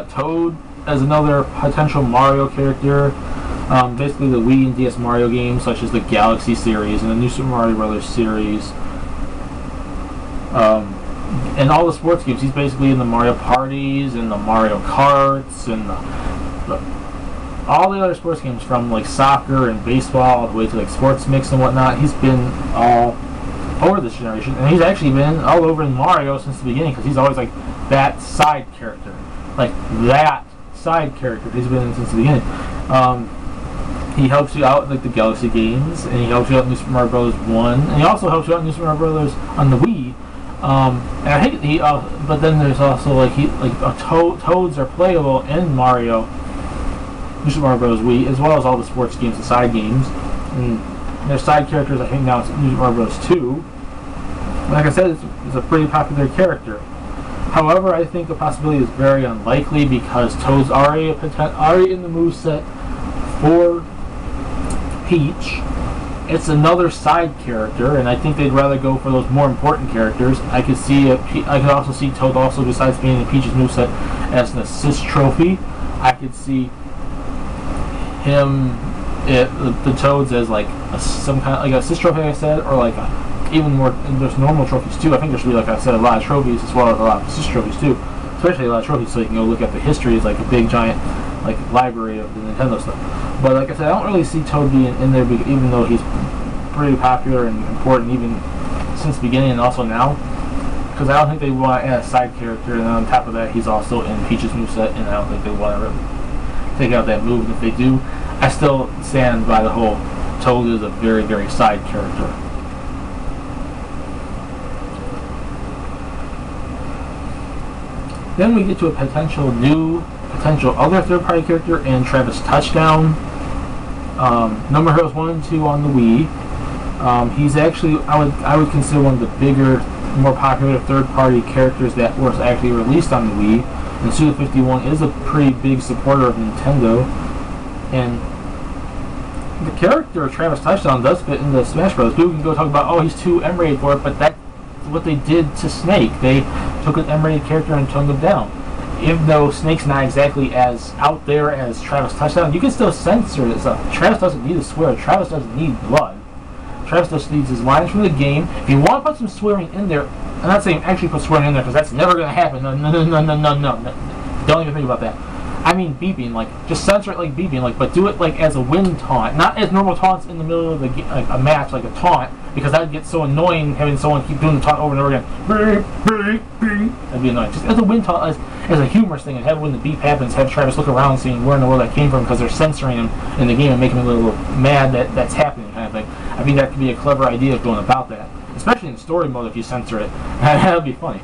Toad as another potential Mario character. Basically the Wii and DS Mario games, such as the Galaxy series and the New Super Mario Brothers series. And all the sports games. He's basically in the Mario Parties and the Mario Karts and all the other sports games, from like soccer and baseball all the way to like Sports Mix and whatnot. He's been all over this generation, and he's actually been all over in Mario since the beginning, because he's always like that side character. He's been in since the beginning. He helps you out in like the Galaxy games, and he helps you out in New Super Mario Bros. 1, and he also helps you out in New Super Mario Bros. On the Wii. And I think but then there's also Toads are playable in Mario, New Super Mario Bros. Wii, as well as all the sports games and side games. And there's side characters. I think now it's New Super Mario Bros. 2. Like I said, it's a pretty popular character. However, I think the possibility is very unlikely, because Toad's already in the moveset for Peach. It's another side character, and I think they'd rather go for those more important characters. I could also see Toad, also besides being in Peach's moveset, as an assist trophy. I could see the Toads as like some kind of like assist trophy, like I said, or like even more. There's normal trophies too. I think there should be, like I said, a lot of trophies as well as a lot of assist trophies too. Especially a lot of trophies, so you can go look at the history. It's like a big giant like library of the Nintendo stuff. But like I said, I don't really see Toad being in there, even though he's pretty popular and important even since the beginning and also now. Because I don't think they want to add a side character, and on top of that, he's also in Peach's moveset, and I don't think they want to really take out that move. And if they do, I still stand by the whole Toad is a very, very side character. Then we get to a potential other third-party character in Travis Touchdown. No More Heroes 1 and 2 on the Wii. He's actually, I would consider one of the bigger, more popular third-party characters that was actually released on the Wii. And Suda51 is a pretty big supporter of Nintendo. And the character of Travis Touchdown does fit into Smash Bros. People can go talk about, oh, he's too M-rated for it, but that's what they did to Snake. They took an M-rated character and toned him down. Even though Snake's not exactly as out there as Travis Touchdown, you can still censor this stuff. Travis doesn't need to swear. Travis doesn't need blood. Travis just needs his lines from the game. If you want to put some swearing in there, I'm not saying actually put swearing in there, because that's never going to happen. No. Don't even think about that. I mean beeping, like, just censor it like beeping, like, but do it like as a win taunt, not as normal taunts in the middle of the like a match, like a taunt, because that would get so annoying having someone keep doing the taunt over and over again. That'd be annoying. Just as a win taunt, as a humorous thing, and have when the beep happens, have Travis look around seeing where in the world that came from, because they're censoring him in the game and making him a little mad that that's happening, kind of thing. I think that could be a clever idea of going about that, especially in story mode if you censor it. That would be funny.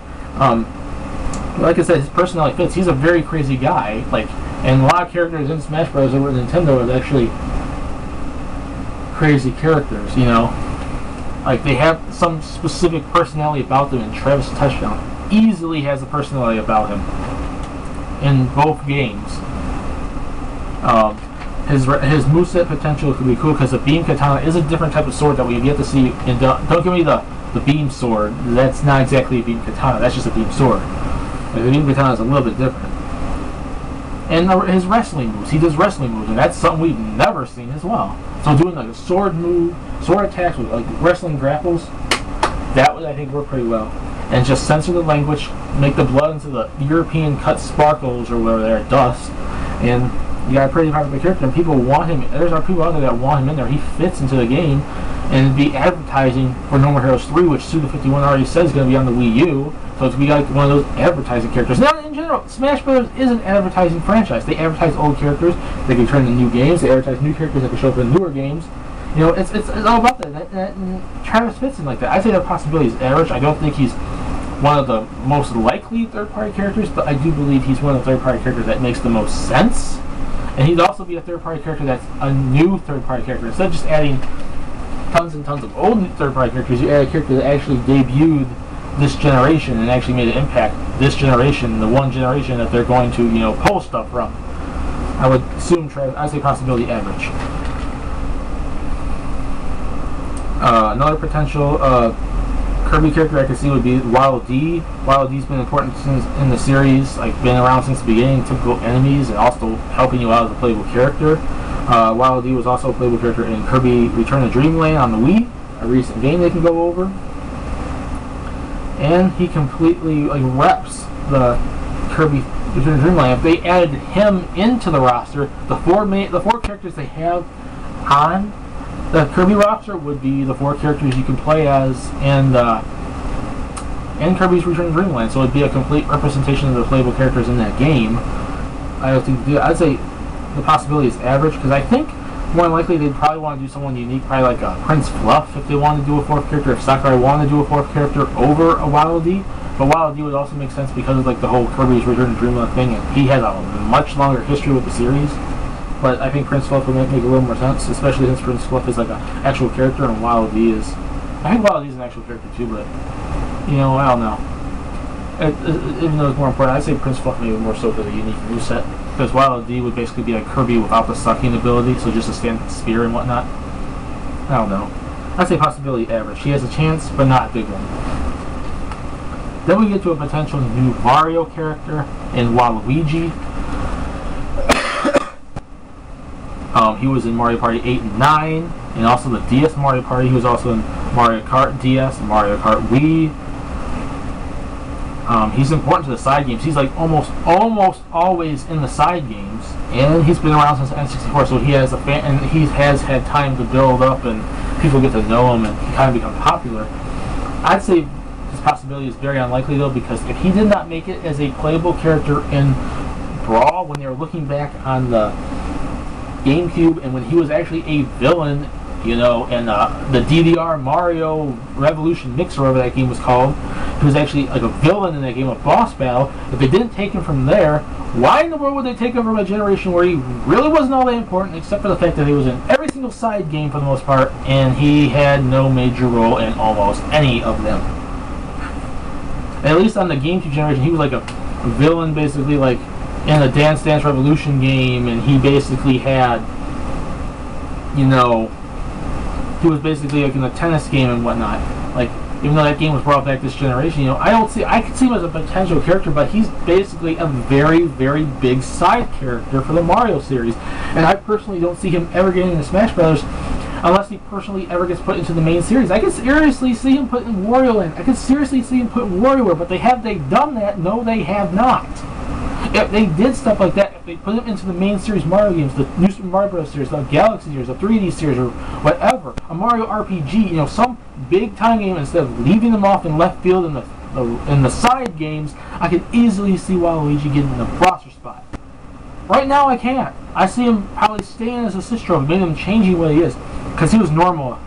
Like I said, his personality fits. He's a very crazy guy, like, and a lot of characters in Smash Bros. Over Nintendo are actually crazy characters, you know? Like, they have some specific personality about them, and Travis Touchdown easily has a personality about him in both games. His moveset potential could be cool, because the Beam Katana is a different type of sword that we have yet to see. And don't give me the Beam Sword. That's not exactly a Beam Katana. That's just a Beam Sword. Like, the Beam Katana is a little bit different. And his wrestling moves. He does wrestling moves, and that's something we've never seen as well. So doing like a sword move, sword attacks with like wrestling grapples, that would, I think, work pretty well. And just censor the language, make the blood into the European cut sparkles or whatever they're, dust, and you got a pretty popular character, and people want him. There's people out there that want him in there. He fits into the game, and it'd be advertising for No More Heroes 3, which Suda51 already says is going to be on the Wii U. So it's be like one of those advertising characters. Now, in general, Smash Bros. Is an advertising franchise. They advertise old characters. They can turn into new games. They advertise new characters that can show up in newer games. You know, it's all about that. And Travis fits in like that. I'd say the possibility is average. I don't think he's one of the most likely third-party characters, but I do believe he's one of the third-party characters that makes the most sense. And he'd also be a third-party character that's a new third-party character. Instead of just adding tons and tons of old third-party characters, you add a character that actually debuted this generation and actually made an impact this generation, the one generation that they're going to, you know, pull stuff from. I would assume I say possibility average. Another potential Kirby character I could see would be Waddle Dee. Waddle Dee's been important since in the series, like been around since the beginning, typical enemies, and also helping you out as a playable character. Waddle Dee was also a playable character in Kirby Return to Dreamland on the Wii, a recent game they can go over. And he completely like reps the Kirby Return to Dreamland. If they added him into the roster, the four characters they have on the Kirby roster would be the 4 characters you can play as in Kirby's Return to Dreamland. So it'd be a complete representation of the playable characters in that game. I'd say the possibility is average, because I think more than likely they'd probably want to do someone unique, probably like a Prince Fluff if they wanted to do a 4th character. If Sakurai wanted to do a 4th character over a Waddle Dee, but Waddle Dee would also make sense because of like the whole Kirby's Return to Dreamland thing, and he has a much longer history with the series. But I think Prince Fluff would make a little more sense, especially since Prince Fluff is like an actual character and Waddle Dee is... I think Waddle Dee is an actual character too, but, you know, I don't know. Even though it's more important, I'd say Prince Fluff maybe more so for the unique moveset. Because Waddle Dee would basically be like Kirby without the sucking ability, so just a stand spear and whatnot. I don't know. I'd say possibility average. He has a chance, but not a big one. Then we get to a potential new Mario character in Waluigi. He was in Mario Party 8 and 9, and also the DS Mario Party. He was also in Mario Kart DS and Mario Kart Wii. He's important to the side games. He's like almost always in the side games, and he's been around since N64. So he has a fan, and he has had time to build up, and people get to know him, and he kind of becomes popular. I'd say this possibility is very unlikely though, because if he did not make it as a playable character in Brawl, when they were looking back on the GameCube, and when he was actually a villain, you know, in the DDR Mario Revolution Mix, or whatever that game was called, he was actually like a villain in that game, a boss battle. If they didn't take him from there, why in the world would they take him from a generation where he really wasn't all that important, except for the fact that he was in every single side game for the most part, and he had no major role in almost any of them? At least on the GameCube generation, he was like a villain, basically, like in the Dance Dance Revolution game, and he basically had, you know, he was basically like in the tennis game and whatnot. Like, even though that game was brought back this generation, you know, I could see him as a potential character, but he's basically a very, very big side character for the Mario series. And I personally don't see him ever getting into Smash Brothers unless he personally ever gets put into the main series. I could seriously see him put in Wario Land. I could seriously see him put in WarioWare, but have they done that? No, they have not. If they did stuff like that, if they put him into the main series Mario games, the New Super Mario Bros. Series, the Galaxy series, the 3D series, or whatever, a Mario RPG, you know, some big time game, instead of leaving them off in left field in the side games, I could easily see Waluigi getting the roster spot. Right now, I can't. I see him probably staying as a assist trophy, maybe him changing what he is, because he was normal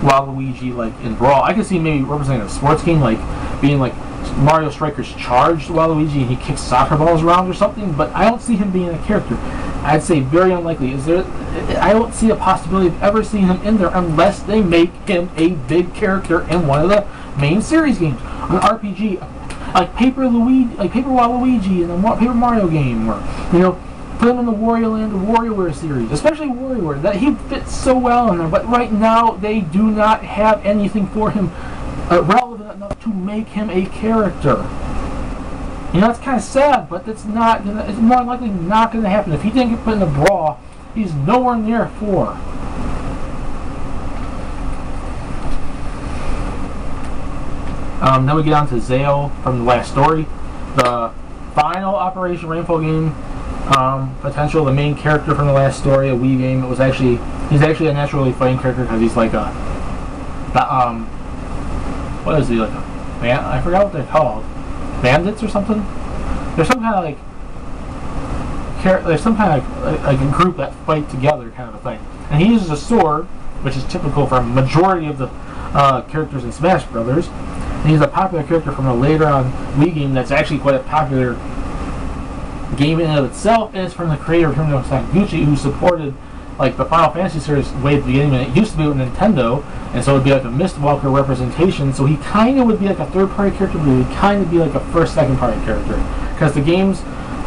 Waluigi, like in Brawl. I could see him maybe representing a sports game, like being like Mario Strikers Charged Waluigi and he kicks soccer balls around or something, but I don't see him being a character. I'd say very unlikely. I don't see a possibility of ever seeing him in there unless they make him a big character in one of the main series games. An RPG, like Paper Waluigi in the Paper Mario game, or, you know, put him in the Wario Land or WarioWare series, especially WarioWare. That he fits so well in there, but right now they do not have anything for him relevant enough to make him a character. You know, it's kind of sad, but it's more than likely not going to happen. If he didn't get put in a Brawl, he's nowhere near 4. Then we get on to Zale from the last story. The final Operation Rainfall game, potential, the main character from the last story, a Wii game. He's actually a naturally fighting character because he's like what is he, like a band? I forgot what they're called. Bandits or something? There's some kind of like a group that fight together kind of a thing. And he uses a sword, which is typical for a majority of the characters in Smash Brothers. And he's a popular character from a later on Wii game that's actually quite a popular game in and of itself, and it's from the creator of Hiro Sakaguchi, who supported like the Final Fantasy series way at the beginning, and it used to be with Nintendo, and so it would be like a Mistwalker representation. So he kind of would be like a third-party character, but he would kind of be like a second-party character, because the games,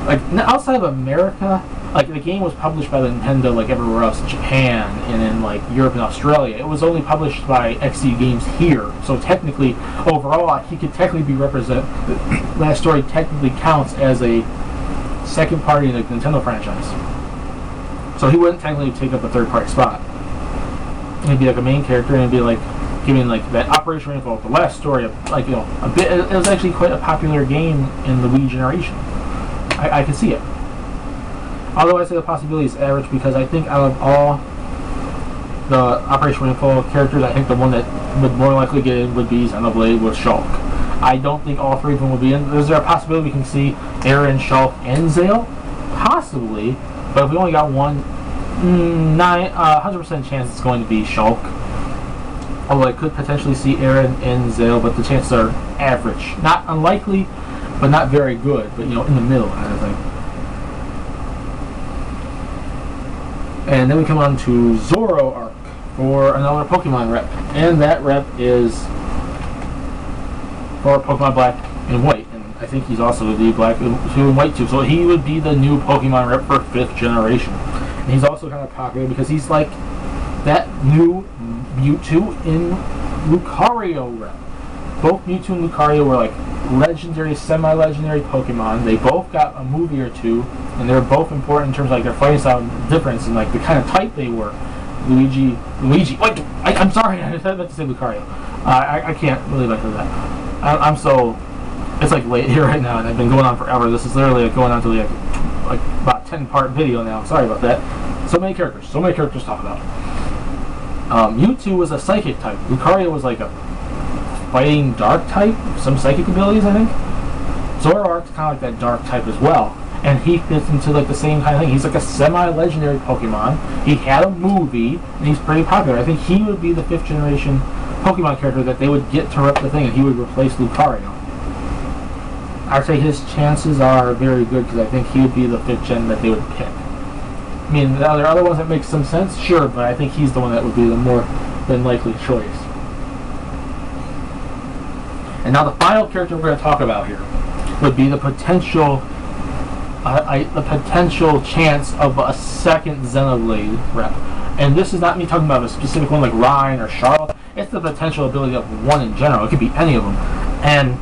like outside of America, like the game was published by Nintendo like everywhere else in Japan and in like Europe and Australia. It was only published by XD Games here, so technically, overall, he could technically be represent. Last Story technically counts as a second party in the Nintendo franchise, so he wouldn't technically take up a third party spot. He'd be like a main character, and it'd be like giving like that Operation Rainfall, the Last Story, like a bit. It was actually quite a popular game in the Wii generation. I can see it. Although I say the possibility is average because I think out of all the Operation Rainfall characters, I think the one that would more likely get in would be Xenoblade with Shulk. I don't think all three of them will be in. Is there a possibility we can see Aaron, Shulk, and Zale? Possibly, but if we only got one, 100% chance it's going to be Shulk. Although I could potentially see Aaron and Zale, but the chances are average. Not unlikely, but not very good. But in the middle kind of thing. And then we come on to Zoro arc for another Pokemon rep. And that rep is for Pokemon Black and White. And I think he's also the Black and White too. So he would be the new Pokemon rep for 5th generation. And he's also kind of popular because he's like that new Mewtwo in Lucario rep. Both Mewtwo and Lucario were like legendary, semi-legendary Pokemon. They both got a movie or two, and they were both important in terms of like their fighting style difference and like the kind of type they were. Luigi. Wait, I'm sorry, I meant to say Lucario. I can't believe I said that. I'm so. It's like late here right now, and I've been going on forever. This is literally like going on to like about 10-part video now. Sorry about that. So many characters to talk about. Mewtwo was a psychic type. Lucario was like a fighting dark type, some psychic abilities, I think. Zoroark's kind of like that dark type as well, and he fits into like the same kind of thing. He's like a semi-legendary Pokemon. He had a movie, and he's pretty popular. I think he would be the 5th generation Pokemon character that they would get to rep the thing, and he would replace Lucario. I'd say his chances are very good because I think he would be the 5th gen that they would pick. I mean, there are other ones that make some sense, sure, but I think he's the one that would be the more than likely choice. And now the final character we're going to talk about here would be the potential chance of a second Xenoblade rep. And this is not me talking about a specific one like Ryan or Charlotte. It's the potential ability of one in general. It could be any of them. And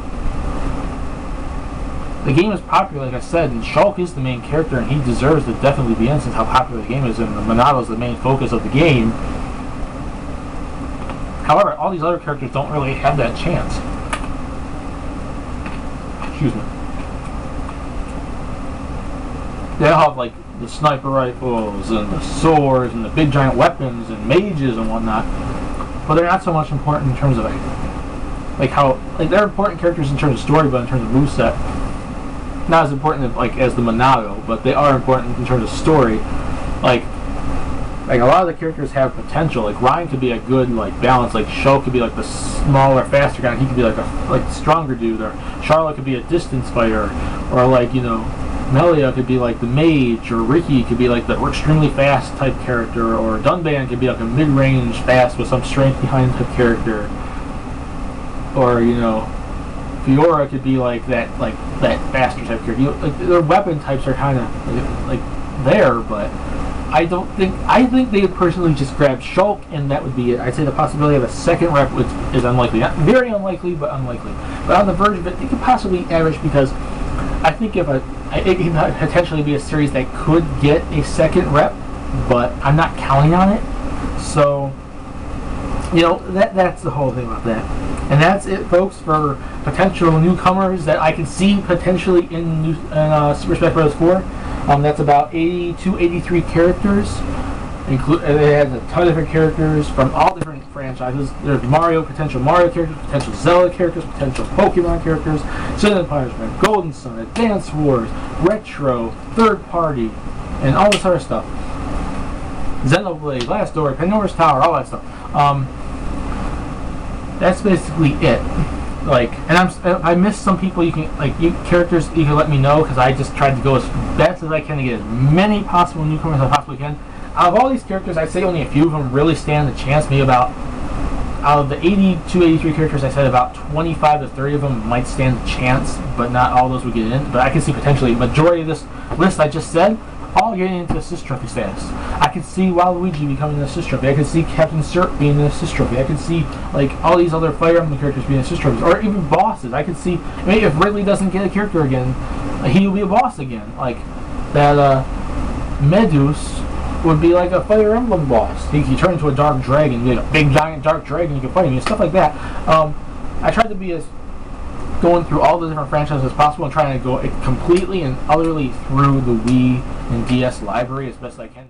the game is popular, like I said, and Shulk is the main character, and he deserves to definitely be in since how popular the game is, and Monado is the main focus of the game. However, all these other characters don't really have that chance. Excuse me. They all have like the sniper rifles and the swords and the big giant weapons and mages and whatnot, but they're not so much important in terms of they're important characters in terms of story, but in terms of moveset, not as important as the Monado, but they are important in terms of story. Like a lot of the characters have potential. Like Ryan could be a good balance. Like Shulk could be like the smaller, faster guy. He could be like a stronger dude. Or Charlotte could be a distance fighter. Or Melia could be like the mage. Or Ricky could be like the extremely fast type character. Or Dunban could be like a mid-range fast with some strength behind type character. Or Fiora could be like that faster type character. Their weapon types are kind of there, but I think they would personally just grab Shulk, and that would be it. I'd say the possibility of a second rep is unlikely. Not very unlikely, but unlikely. But on the verge of it, it could possibly average because I think it could potentially be a series that could get a second rep, but I'm not counting on it. So, that's the whole thing about that. And that's it, folks, for potential newcomers that I can see potentially in Super Smash Bros. 4. That's about 82, 83 characters. It has a ton of different characters from all different franchises. There's potential Mario characters, potential Zelda characters, potential Pokemon characters, Cinnamon Punishment, Golden Sun, Advance Wars, Retro, Third Party, and all this other stuff. Xenoblade, Last Story, Pandora's Tower, all that stuff. That's basically it. I missed some people. Characters you can let me know, because I just tried to go as best as I can to get as many possible newcomers as I possibly can. Out of all these characters, I'd say only a few of them really stand a chance. Maybe out of the 82, 83 characters, I said about 25 to 30 of them might stand a chance, but not all those would get in. But I can see potentially majority of this list I just said all getting into assist trophy status. I could see Waluigi becoming an assist trophy. I could see Captain Cert being an assist trophy. I could see like all these other Fire Emblem characters being assist trophies, or even bosses. I could see, I mean, if Ridley doesn't get a character again, he will be a boss again. Like that Medus would be like a Fire Emblem boss. He turned into a dark dragon, a big giant dark dragon. You can fight him, and stuff like that. I tried to be as going through all the different franchises as possible and trying to go completely and utterly through the Wii and DS library as best I can.